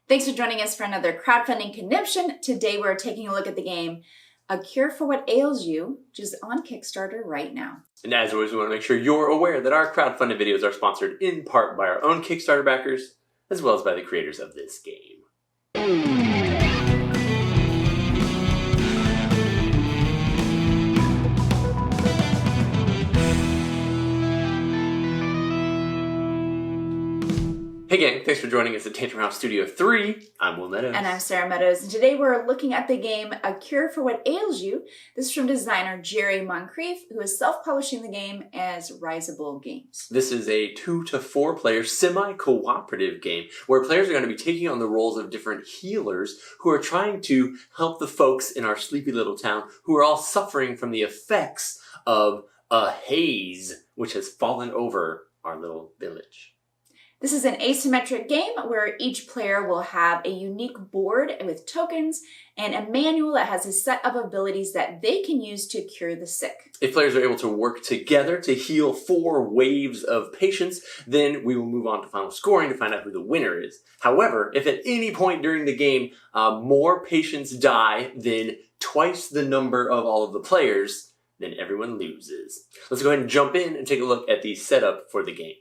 Thanks for joining us for another crowdfunding conniption. Today we're taking a look at the game A Cure for What Ails You, which is on Kickstarter right now. And as always, we want to make sure you're aware that our crowdfunded videos are sponsored in part by our own Kickstarter backers, as well as by the creators of this game. Hey gang, thanks for joining us at Tantrum House Studio 3. I'm Will Meadows. And I'm Sara Meadows, and today we're looking at the game A Cure for What Ails You. This is from designer Jerry Moncrief, who is self-publishing the game as Riseable Games. This is a 2 to 4 player semi-cooperative game where players are going to be taking on the roles of different healers who are trying to help the folks in our sleepy little town who are all suffering from the effects of a haze which has fallen over our little village. This is an asymmetric game where each player will have a unique board with tokens and a manual that has a set of abilities that they can use to cure the sick. If players are able to work together to heal 4 waves of patients, then we will move on to final scoring to find out who the winner is. However, if at any point during the game more patients die than twice the number of all of the players, then everyone loses. Let's go ahead and jump in and take a look at the setup for the game.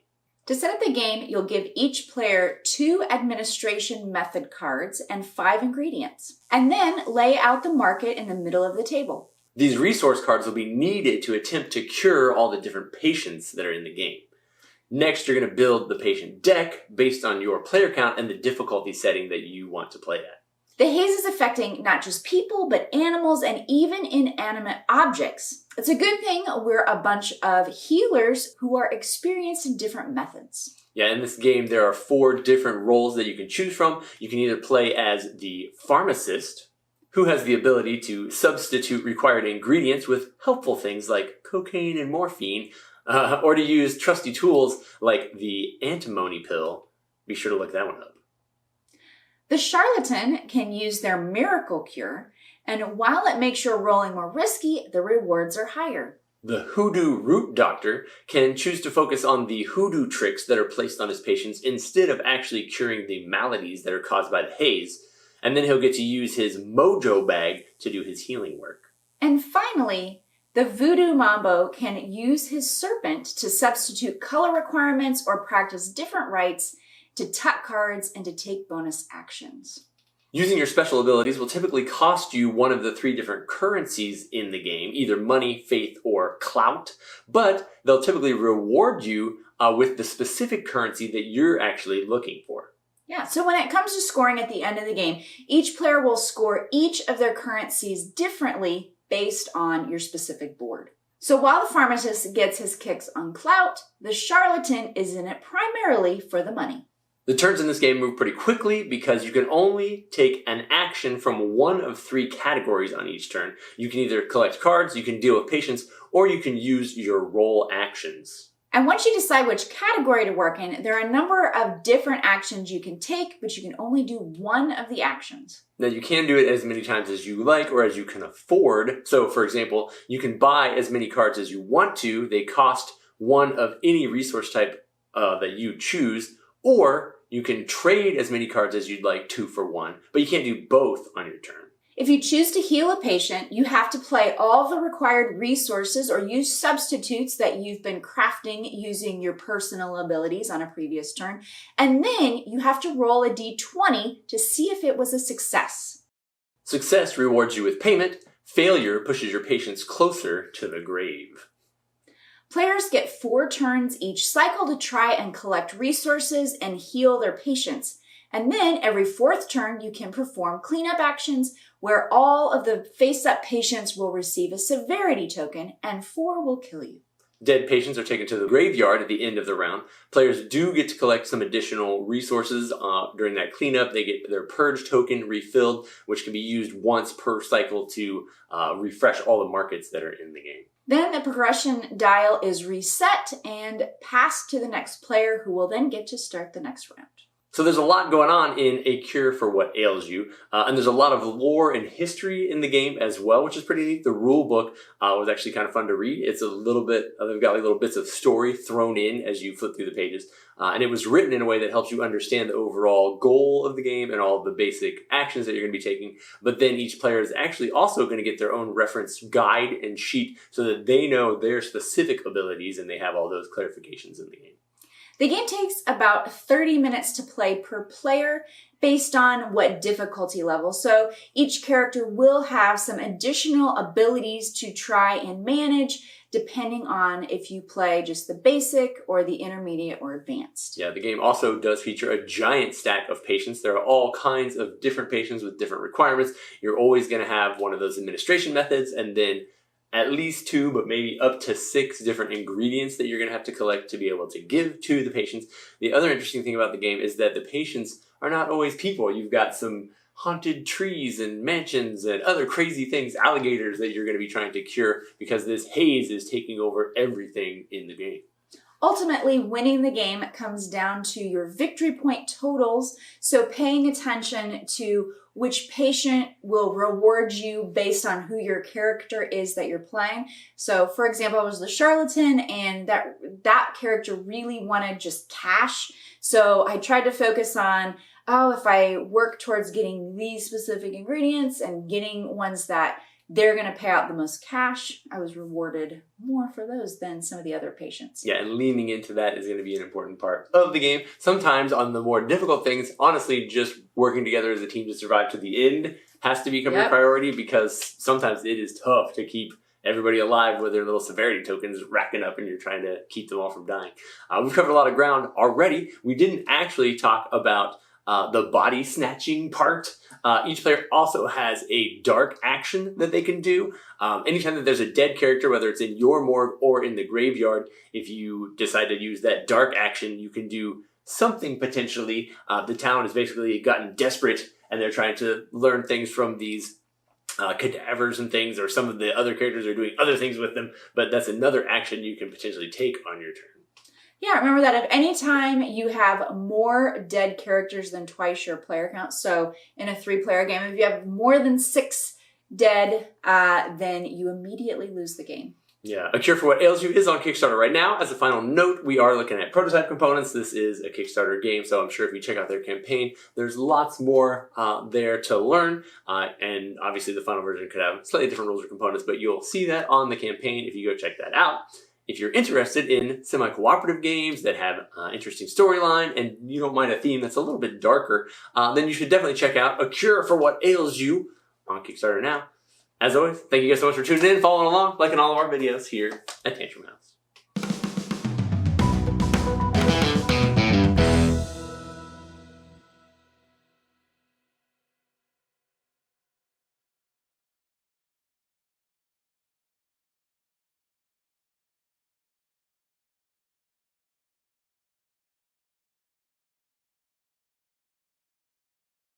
To set up the game, you'll give each player 2 administration method cards and 5 ingredients, and then lay out the market in the middle of the table. These resource cards will be needed to attempt to cure all the different patients that are in the game. Next, you're going to build the patient deck based on your player count and the difficulty setting that you want to play at. The haze is affecting not just people, but animals and even inanimate objects. It's a good thing we're a bunch of healers who are experienced in different methods. Yeah, in this game, there are 4 different roles that you can choose from. You can either play as the pharmacist, who has the ability to substitute required ingredients with helpful things like cocaine and morphine, or to use trusty tools like the antimony pill. Be sure to look that one up. The charlatan can use their miracle cure, and while it makes your rolling more risky, the rewards are higher. The hoodoo root doctor can choose to focus on the hoodoo tricks that are placed on his patients instead of actually curing the maladies that are caused by the haze, and then he'll get to use his mojo bag to do his healing work. And finally, the voodoo mambo can use his serpent to substitute color requirements or practice different rites, to tuck cards, and to take bonus actions. Using your special abilities will typically cost you one of the 3 different currencies in the game, either money, faith, or clout, but they'll typically reward you with the specific currency that you're actually looking for. Yeah, so when it comes to scoring at the end of the game, each player will score each of their currencies differently based on your specific board. So while the pharmacist gets his kicks on clout, the charlatan is in it primarily for the money. The turns in this game move pretty quickly because you can only take an action from one of 3 categories on each turn. You can either collect cards, you can deal with patients, or you can use your roll actions. And once you decide which category to work in, there are a number of different actions you can take, but you can only do one of the actions. Now you can do it as many times as you like or as you can afford. So for example, you can buy as many cards as you want to. They cost 1 of any resource type that you choose, or you can trade as many cards as you'd like 2 for 1, but you can't do both on your turn. If you choose to heal a patient, you have to play all the required resources or use substitutes that you've been crafting using your personal abilities on a previous turn, and then you have to roll a d20 to see if it was a success. Success rewards you with payment. Failure pushes your patients closer to the grave. Players get 4 turns each cycle to try and collect resources and heal their patients. And then every 4th turn, you can perform cleanup actions where all of the face-up patients will receive a severity token and 4 will kill you. Dead patients are taken to the graveyard at the end of the round. Players do get to collect some additional resources during that cleanup. They get their purge token refilled, which can be used once per cycle to refresh all the markets that are in the game. Then the progression dial is reset and passed to the next player, who will then get to start the next round. So there's a lot going on in A Cure for What Ails You, and there's a lot of lore and history in the game as well, which is pretty neat. The rule book was actually kind of fun to read. It's a little bit, they've got like little bits of story thrown in as you flip through the pages, and it was written in a way that helps you understand the overall goal of the game and all the basic actions that you're going to be taking. But then each player is actually also going to get their own reference guide and sheet so that they know their specific abilities and they have all those clarifications in the game. The game takes about 30 minutes to play per player based on what difficulty level. So each character will have some additional abilities to try and manage depending on if you play just the basic or the intermediate or advanced. Yeah, the game also does feature a giant stack of patients. There are all kinds of different patients with different requirements. You're always going to have one of those administration methods and then at least 2, but maybe up to 6 different ingredients that you're going to have to collect to be able to give to the patients. The other interesting thing about the game is that the patients are not always people. You've got some haunted trees and mansions and other crazy things, alligators that you're going to be trying to cure because this haze is taking over everything in the game. Ultimately, winning the game comes down to your victory point totals, so paying attention to which patient will reward you based on who your character is that you're playing. So, for example, I was the charlatan, and that character really wanted just cash. So I tried to focus on, if I work towards getting these specific ingredients and getting ones that they're going to pay out the most cash, I was rewarded more for those than some of the other patients. Yeah, and leaning into that is going to be an important part of the game. Sometimes on the more difficult things, honestly, just working together as a team to survive to the end has to become your priority because sometimes it is tough to keep everybody alive with their little severity tokens racking up and you're trying to keep them all from dying. We've covered a lot of ground already. We didn't actually talk about the body snatching part. Each player also has a dark action that they can do. Anytime that there's a dead character, whether it's in your morgue or in the graveyard, if you decide to use that dark action, you can do something potentially. The town has basically gotten desperate and they're trying to learn things from these cadavers and things, or some of the other characters are doing other things with them, but that's another action you can potentially take on your turn. Yeah, remember that if any time you have more dead characters than twice your player count, so in a 3-player game, if you have more than 6 dead, then you immediately lose the game. Yeah, A Cure for What Ails You is on Kickstarter right now. As a final note, we are looking at prototype components. This is a Kickstarter game, so I'm sure if you check out their campaign, there's lots more there to learn. And obviously the final version could have slightly different rules or components, but you'll see that on the campaign if you go check that out. If you're interested in semi-cooperative games that have interesting storyline and you don't mind a theme that's a little bit darker, then you should definitely check out A Cure for What Ails You on Kickstarter now. As always, thank you guys so much for tuning in, following along, liking all of our videos here at Tantrum House.